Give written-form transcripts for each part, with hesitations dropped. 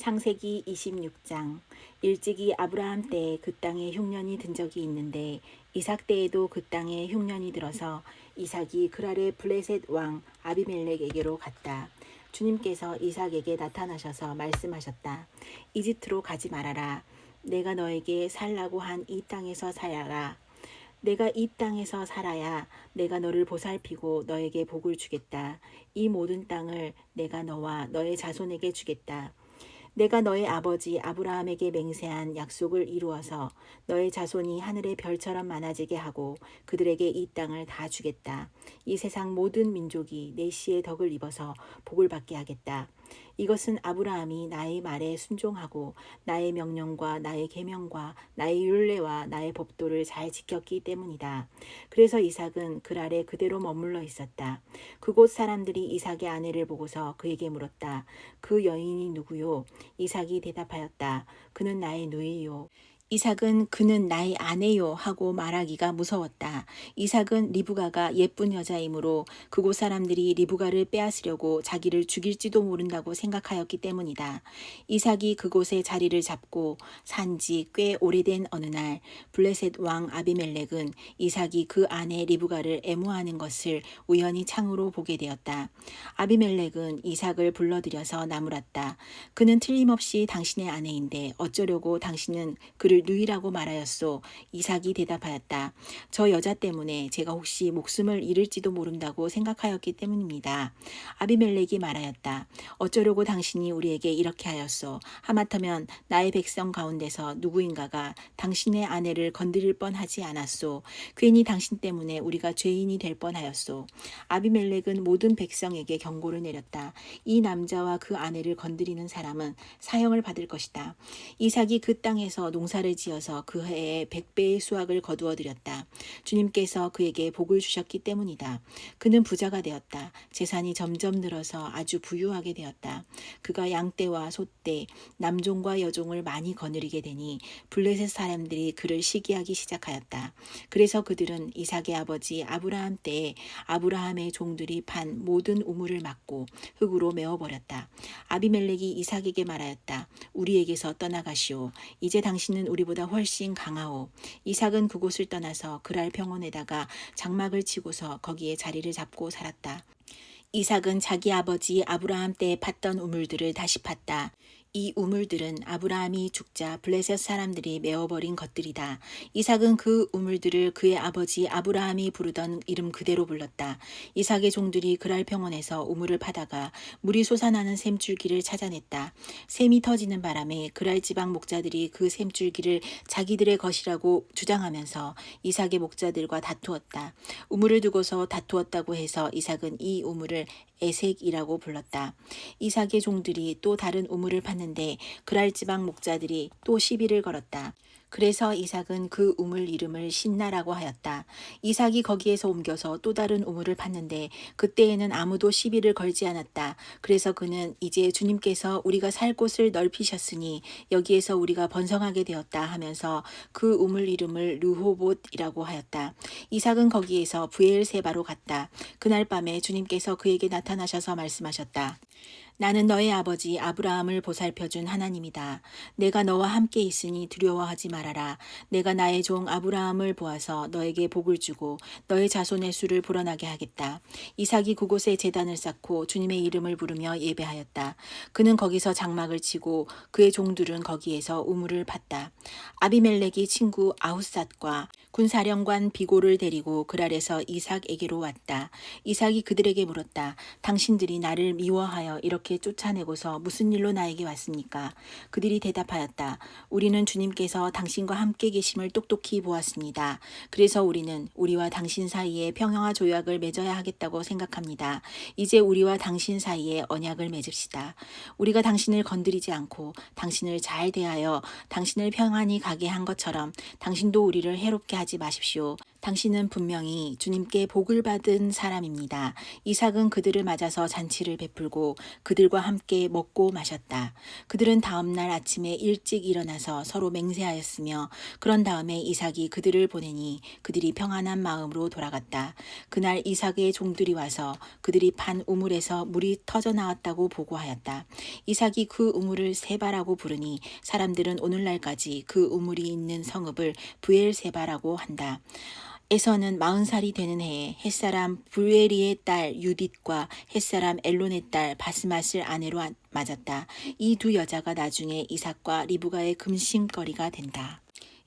창세기 26장. 일찍이 아브라함 때에 그 땅에 흉년이 든 적이 있는데 이삭 때에도 그 땅에 흉년이 들어서 이삭이 그랄의 블레셋 왕 아비멜렉에게로 갔다. 주님께서 이삭에게 나타나셔서 말씀하셨다. 이집트로 가지 말아라. 내가 너에게 살라고 한 이 땅에서 살아라. 내가 이 땅에서 살아야 내가 너를 보살피고 너에게 복을 주겠다. 이 모든 땅을 내가 너와 너의 자손에게 주겠다. 내가 너의 아버지 아브라함에게 맹세한 약속을 이루어서 너의 자손이 하늘의 별처럼 많아지게 하고 그들에게 이 땅을 다 주겠다. 이 세상 모든 민족이 내 씨의 덕을 입어서 복을 받게 하겠다. 이것은 아브라함이 나의 말에 순종하고 나의 명령과 나의 계명과 나의 율례와 나의 법도를 잘 지켰기 때문이다. 그래서 이삭은 그랄에 그대로 머물러 있었다. 그곳 사람들이 이삭의 아내를 보고서 그에게 물었다. 그 여인이 누구요? 이삭이 대답하였다. 그는 나의 누이요. 이삭은 그는 나의 아내요 하고 말하기가 무서웠다. 이삭은 리브가가 예쁜 여자이므로 그곳 사람들이 리브가를 빼앗으려고 자기를 죽일지도 모른다고 생각하였기 때문이다. 이삭이 그곳에 자리를 잡고 산지 꽤 오래된 어느 날 블레셋 왕 아비멜렉은 이삭이 그 아내 리브가를 애무하는 것을 우연히 창으로 보게 되었다. 아비멜렉은 이삭을 불러들여서 나무랐다. 그는 틀림없이 당신의 아내인데 어쩌려고 당신은 그를 누이라고 말하였소. 이삭이 대답하였다. 저 여자 때문에 제가 혹시 목숨을 잃을지도 모른다고 생각하였기 때문입니다. 아비멜렉이 말하였다. 어쩌려고 당신이 우리에게 이렇게 하였소. 하마터면 나의 백성 가운데서 누구인가가 당신의 아내를 건드릴 뻔하지 않았소. 괜히 당신 때문에 우리가 죄인이 될 뻔하였소. 아비멜렉은 모든 백성에게 경고를 내렸다. 이 남자와 그 아내를 건드리는 사람은 사형을 받을 것이다. 이삭이 그 땅에서 농사를 지어서 그 해에 100배의 수확을 거두어 들였다. 주님께서 그에게 복을 주셨기 때문이다. 그는 부자가 되었다. 재산이 점점 늘어서 아주 부유하게 되었다. 그가 양떼와 소떼, 남종과 여종을 많이 거느리게 되니 블레셋 사람들이 그를 시기하기 시작하였다. 그래서 그들은 이삭의 아버지 아브라함 때에 아브라함의 종들이 판 모든 우물을 막고 흙으로 메워버렸다. 아비멜렉이 이삭에게 말하였다. 우리에게서 떠나가시오. 이제 당신은 우리보다 훨씬 강하오. 이삭은 그곳을 떠나서 그랄 평원에다가 장막을 치고서 거기에 자리를 잡고 살았다. 이삭은 자기 아버지 아브라함 때 팠던 우물들을 다시 팠다. 이 우물들은 아브라함이 죽자 블레셋 사람들이 메워버린 것들이다. 이삭은 그 우물들을 그의 아버지 아브라함이 부르던 이름 그대로 불렀다. 이삭의 종들이 그랄 평원에서 우물을 파다가 물이 솟아나는 샘줄기를 찾아냈다. 샘이 터지는 바람에 그랄 지방 목자들이 그 샘줄기를 자기들의 것이라고 주장하면서 이삭의 목자들과 다투었다. 우물을 두고서 다투었다고 해서 이삭은 이 우물을 에색이라고 불렀다. 이삭의 종들이 또 다른 우물을 팠는데 그랄 지방 목자들이 또 시비를 걸었다. 그래서 이삭은 그 우물 이름을 신나라고 하였다. 이삭이 거기에서 옮겨서 또 다른 우물을 팠는데 그때에는 아무도 시비를 걸지 않았다. 그래서 그는 이제 주님께서 우리가 살 곳을 넓히셨으니 여기에서 우리가 번성하게 되었다 하면서 그 우물 이름을 르호봇이라고 하였다. 이삭은 거기에서 브엘세바로 갔다. 그날 밤에 주님께서 그에게 나타나셔서 말씀하셨다. 나는 너의 아버지 아브라함을 보살펴준 하나님이다. 내가 너와 함께 있으니 두려워하지 말아라. 내가 나의 종 아브라함을 보아서 너에게 복을 주고 너의 자손의 수를 불어나게 하겠다. 이삭이 그곳에 제단을 쌓고 주님의 이름을 부르며 예배하였다. 그는 거기서 장막을 치고 그의 종들은 거기에서 우물을 팠다. 아비멜렉이 친구 아훗삿과 군사령관 비고를 데리고 그랄에서 이삭에게로 왔다. 이삭이 그들에게 물었다. 당신들이 나를 미워하여 이렇게 쫓아내고서 무슨 일로 나에게 왔습니까? 그들이 대답하였다. 우리는 주님께서 당신과 함께 계심을 똑똑히 보았습니다. 그래서 우리는 우리와 당신 사이에 평화와 조약을 맺어야 하겠다고 생각합니다. 이제 우리와 당신 사이에 언약을 맺읍시다. 우리가 당신을 건드리지 않고 당신을 잘 대하여 당신을 평안히 가게 한 것처럼 당신도 우리를 해롭게 하지 마십시오. 당신은 분명히 주님께 복을 받은 사람입니다. 이삭은 그들을 맞아서 잔치를 베풀고 그들과 함께 먹고 마셨다. 그들은 다음 날 아침에 일찍 일어나서 서로 맹세하였으며 그런 다음에 이삭이 그들을 보내니 그들이 평안한 마음으로 돌아갔다. 그날 이삭의 종들이 와서 그들이 판 우물에서 물이 터져 나왔다고 보고하였다. 이삭이 그 우물을 세바라고 부르니 사람들은 오늘날까지 그 우물이 있는 성읍을 부엘세바라고 한다. 에서는 40살이 되는 해에 햇사람 부에리의 딸 유딧과 햇사람 엘론의 딸 바스맛을 아내로 맞았다. 이 두 여자가 나중에 이삭과 리브가의 금심거리가 된다.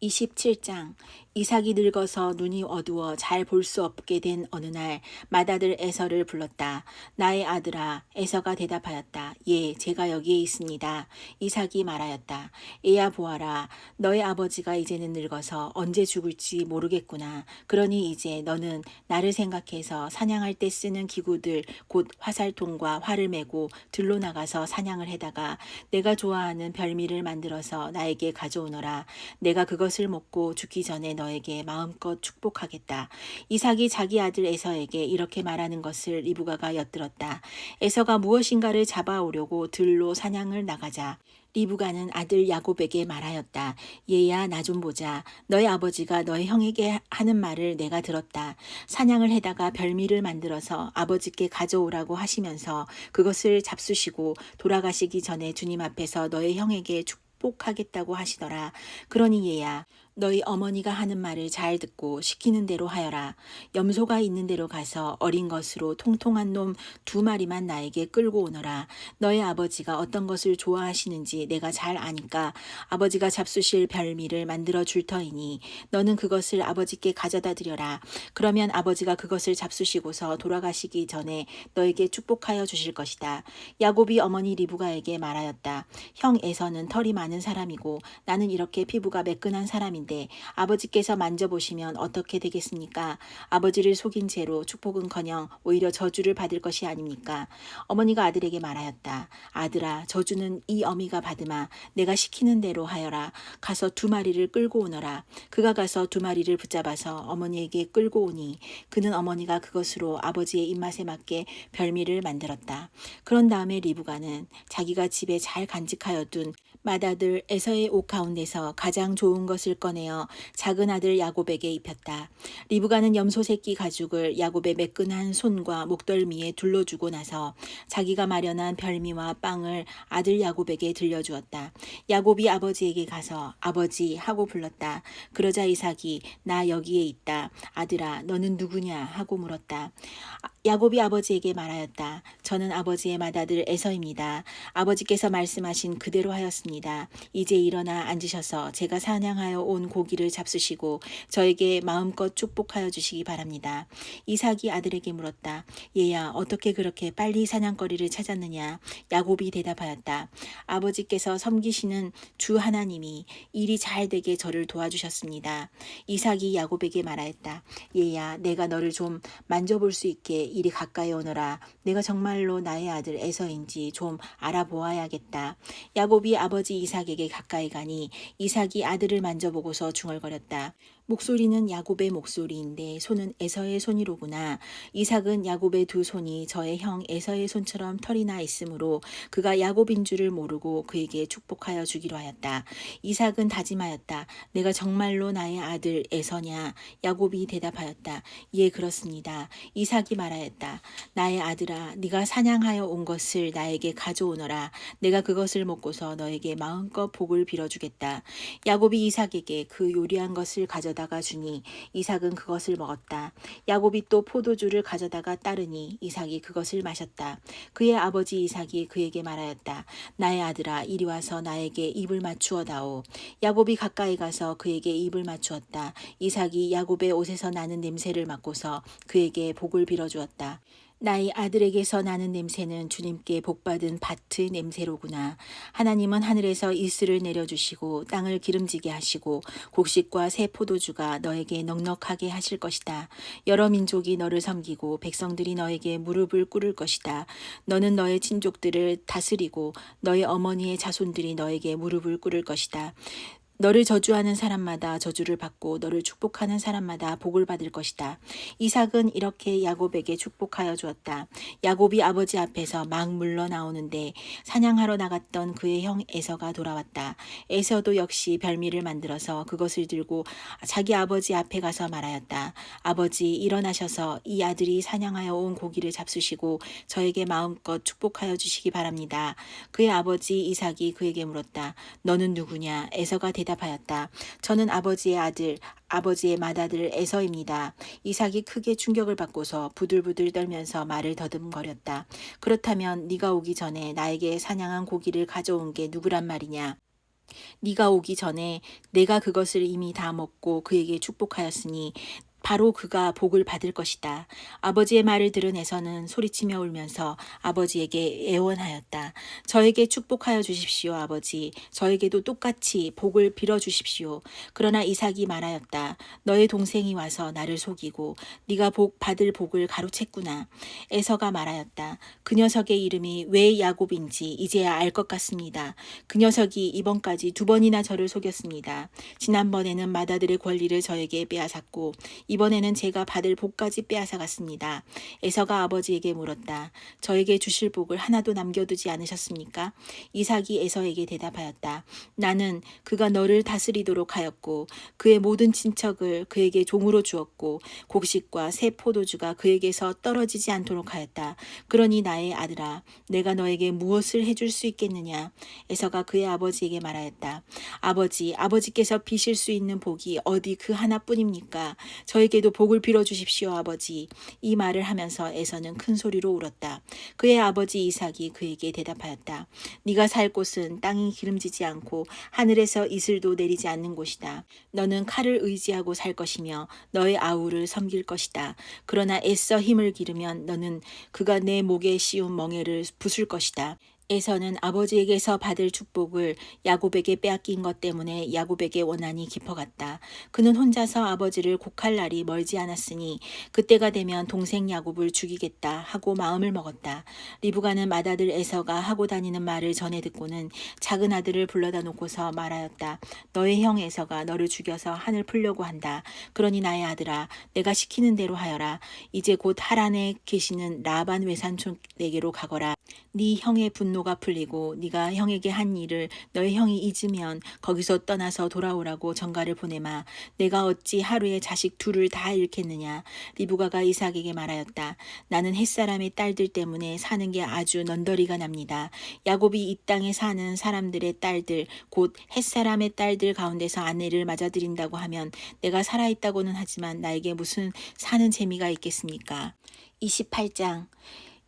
27장. 이삭이 늙어서 눈이 어두워 잘 볼 수 없게 된 어느 날 맏아들 에서를 불렀다. 나의 아들아. 에서가 대답하였다. 예, 제가 여기에 있습니다. 이삭이 말하였다. 애야 보아라. 너의 아버지가 이제는 늙어서 언제 죽을지 모르겠구나. 그러니 이제 너는 나를 생각해서 사냥할 때 쓰는 기구들 곧 화살통과 활을 메고 들로 나가서 사냥을 해다가 내가 좋아하는 별미를 만들어서 나에게 가져오너라. 내가 그것을 먹고 죽기 전에 너에게 마음껏 축복하겠다. 이삭이 자기 아들 에서에게 이렇게 말하는 것을 리브가가 엿들었다. 에서가 무엇인가를 잡아오려고 들로 사냥을 나가자 리브가는 아들 야곱에게 말하였다. 얘야 나 좀 보자. 너희 아버지가 너희 형에게 하는 말을 내가 들었다. 사냥을 해다가 별미를 만들어서 아버지께 가져오라고 하시면서 그것을 잡수시고 돌아가시기 전에 주님 앞에서 너희 형에게 축복하겠다고 하시더라. 그러니 얘야 너희 어머니가 하는 말을 잘 듣고 시키는 대로 하여라. 염소가 있는 데로 가서 어린 것으로 통통한 놈 2마리만 나에게 끌고 오너라. 너희 아버지가 어떤 것을 좋아하시는지 내가 잘 아니까 아버지가 잡수실 별미를 만들어 줄 터이니 너는 그것을 아버지께 가져다 드려라. 그러면 아버지가 그것을 잡수시고서 돌아가시기 전에 너에게 축복하여 주실 것이다. 야곱이 어머니 리브가에게 말하였다. 형 에서는 털이 많은 사람이고 나는 이렇게 피부가 매끈한 사람인데 아버지께서 만져보시면 어떻게 되겠습니까? 아버지를 속인 채로 축복은커녕 오히려 저주를 받을 것이 아닙니까? 어머니가 아들에게 말하였다. 아들아 저주는 이 어미가 받으마. 내가 시키는 대로 하여라. 가서 2마리를 끌고 오너라. 그가 가서 2마리를 붙잡아서 어머니에게 끌고 오니 그는 어머니가 그것으로 아버지의 입맛에 맞게 별미를 만들었다. 그런 다음에 리브가는 자기가 집에 잘 간직하여 둔 맏아들 에서의 옷 가운데서 가장 좋은 것을 꺼내어 작은 아들 야곱에게 입혔다. 리브가는 염소 새끼 가죽을 야곱의 매끈한 손과 목덜미에 둘러주고 나서 자기가 마련한 별미와 빵을 아들 야곱에게 들려주었다. 야곱이 아버지에게 가서 아버지 하고 불렀다. 그러자 이삭이 나 여기에 있다. 아들아 너는 누구냐 하고 물었다. 야곱이 아버지에게 말하였다. 저는 아버지의 맏아들 에서입니다. 아버지께서 말씀하신 그대로 하였습니다. 이제 일어나 앉으셔서 제가 사냥하여 온 고기를 잡수시고 저에게 마음껏 축복하여 주시기 바랍니다. 이삭이 아들에게 물었다. 얘야 어떻게 그렇게 빨리 사냥거리를 찾았느냐. 야곱이 대답하였다. 아버지께서 섬기시는 주 하나님이 일이 잘 되게 저를 도와주셨습니다. 이삭이 야곱에게 말하였다. 얘야 내가 너를 좀 만져볼 수 있게 이리 가까이 오너라. 내가 정말로 나의 아들 에서인지 좀 알아보아야겠다. 야곱이 아버지 이삭에게 가까이 가니 이삭이 아들을 만져보고서 중얼거렸다. 목소리는 야곱의 목소리인데 손은 에서의 손이로구나. 이삭은 야곱의 2 손이 저의 형 에서의 손처럼 털이 나 있으므로 그가 야곱인 줄을 모르고 그에게 축복하여 주기로 하였다. 이삭은 다짐하였다. 내가 정말로 나의 아들 에서냐? 야곱이 대답하였다. 예 그렇습니다. 이삭이 말하였다. 나의 아들아 네가 사냥하여 온 것을 나에게 가져오너라. 내가 그것을 먹고서 너에게 마음껏 복을 빌어주겠다. 야곱이 이삭에게 그 요리한 것을 가져다가 주니 이삭은 그것을 먹었다. 야곱이 또 포도주를 가져다가 따르니 이삭이 그것을 마셨다. 그의 아버지 이삭이 그에게 말하였다. 나의 아들아 이리 와서 나에게 입을 맞추어다오. 야곱이 가까이 가서 그에게 입을 맞추었다. 이삭이 야곱의 옷에서 나는 냄새를 맡고서 그에게 복을 빌어주었다. 나의 아들에게서 나는 냄새는 주님께 복받은 밭의 냄새로구나. 하나님은 하늘에서 이슬을 내려주시고 땅을 기름지게 하시고 곡식과 새 포도주가 너에게 넉넉하게 하실 것이다. 여러 민족이 너를 섬기고 백성들이 너에게 무릎을 꿇을 것이다. 너는 너의 친족들을 다스리고 너의 어머니의 자손들이 너에게 무릎을 꿇을 것이다. 너를 저주하는 사람마다 저주를 받고 너를 축복하는 사람마다 복을 받을 것이다. 이삭은 이렇게 야곱에게 축복하여 주었다. 야곱이 아버지 앞에서 막 물러나오는데 사냥하러 나갔던 그의 형 에서가 돌아왔다. 에서도 역시 별미를 만들어서 그것을 들고 자기 아버지 앞에 가서 말하였다. 아버지, 일어나셔서 이 아들이 사냥하여 온 고기를 잡수시고 저에게 마음껏 축복하여 주시기 바랍니다. 그의 아버지 이삭이 그에게 물었다. 너는 누구냐? 에서가 대답하였다. 저는 아버지의 아들, 아버지의 맏아들 에서입니다. 이삭이 크게 충격을 받고서 부들부들 떨면서 말을 더듬거렸다. 그렇다면 네가 오기 전에 나에게 사냥한 고기를 가져온 게 누구란 말이냐? 네가 오기 전에 내가 그것을 이미 다 먹고 그에게 축복하였으니 바로 그가 복을 받을 것이다. 아버지의 말을 들은 에서는 소리치며 울면서 아버지에게 애원하였다. 저에게 축복하여 주십시오, 아버지. 저에게도 똑같이 복을 빌어 주십시오. 그러나 이삭이 말하였다. 너의 동생이 와서 나를 속이고 네가 복 받을 복을 가로챘구나. 에서가 말하였다. 그 녀석의 이름이 왜 야곱인지 이제야 알 것 같습니다. 그 녀석이 이번까지 2번이나 저를 속였습니다. 지난번에는 맏아들의 권리를 저에게 빼앗았고 이번에는 제가 받을 복까지 빼앗아갔습니다. 에서가 아버지에게 물었다. 저에게 주실 복을 하나도 남겨두지 않으셨습니까? 이삭이 에서에게 대답하였다. 나는 그가 너를 다스리도록 하였고 그의 모든 친척을 그에게 종으로 주었고 곡식과 새 포도주가 그에게서 떨어지지 않도록 하였다. 그러니 나의 아들아, 내가 너에게 무엇을 해줄 수 있겠느냐? 에서가 그의 아버지에게 말하였다. 아버지, 아버지께서 비실 수 있는 복이 어디 그 하나뿐입니까? 저에게도 복을 빌어 주십시오, 아버지. 이 말을 하면서 에서는 큰 소리로 울었다. 그의 아버지 이삭이 그에게 대답하였다. 네가 살 곳은 땅이 기름지지 않고 하늘에서 이슬도 내리지 않는 곳이다. 너는 칼을 의지하고 살 것이며 너의 아우를 섬길 것이다. 그러나 애써 힘을 기르면 너는 그가 내 목에 씌운 멍에를 부술 것이다. 에서는 아버지에게서 받을 축복을 야곱에게 빼앗긴 것 때문에 야곱에게 원한이 깊어갔다. 그는 혼자서 아버지를 곡할 날이 멀지 않았으니 그때가 되면 동생 야곱을 죽이겠다 하고 마음을 먹었다. 리브가는 맏아들 에서가 하고 다니는 말을 전해 듣고는 작은 아들을 불러다 놓고서 말하였다. 너의 형 에서가 너를 죽여서 한을 풀려고 한다. 그러니 나의 아들아, 내가 시키는 대로 하여라. 이제 곧 하란에 계시는 라반 외삼촌에게로 가거라. 네 형의 분노가 풀리고 네가 형에게 한 일을 너의 형이 잊으면 거기서 떠나서 돌아오라고 전가를 보내마. 내가 어찌 하루에 자식 2을 다 잃겠느냐. 리브가가 이삭에게 말하였다. 나는 햇사람의 딸들 때문에 사는 게 아주 넌더리가 납니다. 야곱이 이 땅에 사는 사람들의 딸들 곧 햇사람의 딸들 가운데서 아내를 맞아들인다고 하면 내가 살아있다고는 하지만 나에게 무슨 사는 재미가 있겠습니까? 28장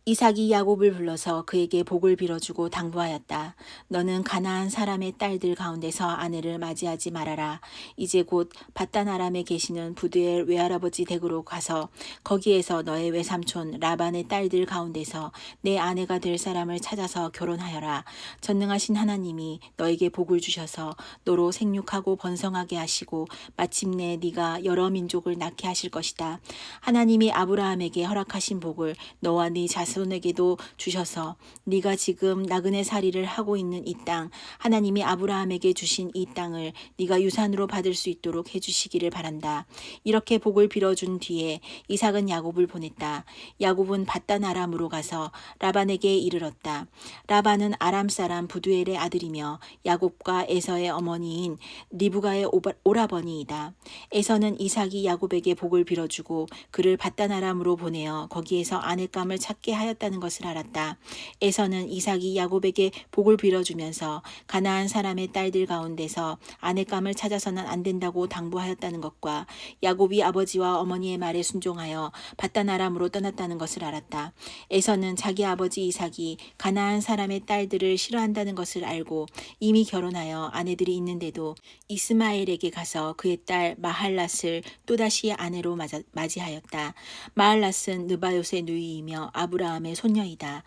이삭이 야곱을 불러서 그에게 복을 빌어주고 당부하였다. 너는 가나안 사람의 딸들 가운데서 아내를 맞이하지 말아라. 이제 곧 밧단 아람에 계시는 부두엘 외할아버지 댁으로 가서 거기에서 너의 외삼촌 라반의 딸들 가운데서 내 아내가 될 사람을 찾아서 결혼하여라. 전능하신 하나님이 너에게 복을 주셔서 너로 생육하고 번성하게 하시고 마침내 네가 여러 민족을 낳게 하실 것이다. 하나님이 아브라함에게 허락하신 복을 너와 네 자손에게도 주셔서 네가 지금 나그네 살이를 하고 있는 이 땅, 하나님이 아브라함에게 주신 이 땅을 네가 유산으로 받을 수 있도록 해주시기를 바란다. 이렇게 복을 빌어준 뒤에 이삭은 야곱을 보냈다. 야곱은 밧단 아람으로 가서 라반에게 이르렀다. 라반은 아람 사람 부두엘의 아들이며 야곱과 에서의 어머니인 리브가의 오라버니이다. 에서는 이삭이 야곱에게 복을 빌어주고 그를 밧단 아람으로 보내어 거기에서 아내감을 찾게 하였다는 것을 알았다. 에서는 이삭이 야곱에게 복을 빌어주면서 가나안 사람의 딸들 가운데서 아내감을 찾아서는 안 된다고 당부하였다는 것과 야곱이 아버지와 어머니의 말에 순종하여 밧단 아람으로 떠났다는 것을 알았다. 에서는 자기 아버지 이삭이 가나안 사람의 딸들을 싫어한다는 것을 알고 이미 결혼하여 아내들이 있는데도 이스마엘에게 가서 그의 딸 마할랏을 또다시 아내로 맞이하였다. 마할랏은 느바요의 누이이며 아브라함 아브라함의 손녀이다.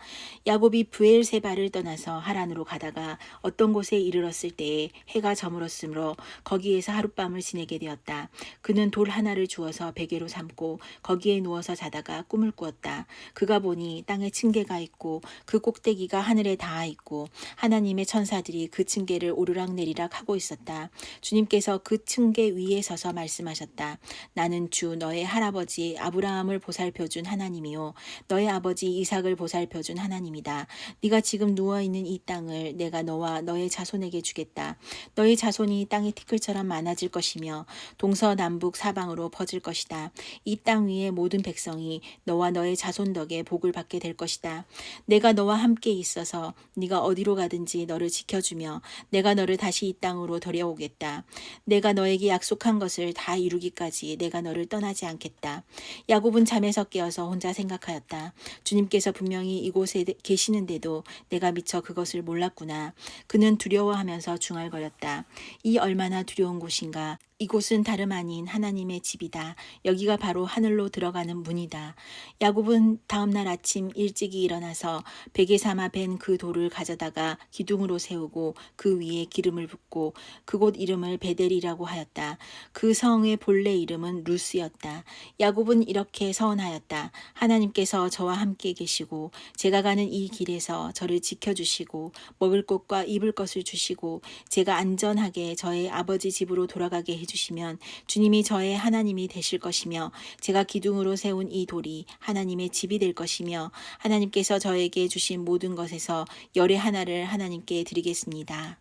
야곱이 브엘세바를 떠나서 하란으로 가다가 어떤 곳에 이르렀을 때에 해가 저물었으므로 거기에서 하룻밤을 지내게 되었다. 그는 돌 하나를 주어서 베개로 삼고 거기에 누워서 자다가 꿈을 꾸었다. 그가 보니 땅에 층계가 있고 그 꼭대기가 하늘에 닿아 있고 하나님의 천사들이 그 층계를 오르락내리락 하고 있었다. 주님께서 그 층계 위에 서서 말씀하셨다. 나는 주 너의 할아버지 아브라함을 보살펴준 하나님이요 너의 아버지 이삭을 보살펴준 하나님이다. 네가 지금 누워있는 이 땅을 내가 너와 너의 자손에게 주겠다. 너의 자손이 땅의 티끌처럼 많아질 것이며 동서남북 사방으로 퍼질 것이다. 이 땅 위의 모든 백성이 너와 너의 자손 덕에 복을 받게 될 것이다. 내가 너와 함께 있어서 네가 어디로 가든지 너를 지켜주며 내가 너를 다시 이 땅으로 데려오겠다. 내가 너에게 약속한 것을 다 이루기까지 내가 너를 떠나지 않겠다. 야곱은 잠에서 깨어서 혼자 생각하였다. 주님께서 분명히 이곳에 계시는데도 내가 미처 그것을 몰랐구나. 그는 두려워하면서 중얼거렸다. 이 얼마나 두려운 곳인가. 이곳은 다름 아닌 하나님의 집이다. 여기가 바로 하늘로 들어가는 문이다. 야곱은 다음날 아침 일찍이 일어나서 베개 삼아 벤 그 돌을 가져다가 기둥으로 세우고 그 위에 기름을 붓고 그곳 이름을 베델이라고 하였다. 그 성의 본래 이름은 루스였다. 야곱은 이렇게 서원하였다. 하나님께서 저와 함께 계시고 제가 가는 이 길에서 저를 지켜주시고 먹을 것과 입을 것을 주시고 제가 안전하게 저의 아버지 집으로 돌아가게 해주시면 주님이 저의 하나님이 되실 것이며 제가 기둥으로 세운 이 돌이 하나님의 집이 될 것이며 하나님께서 저에게 주신 모든 것에서 열의 하나를 하나님께 드리겠습니다.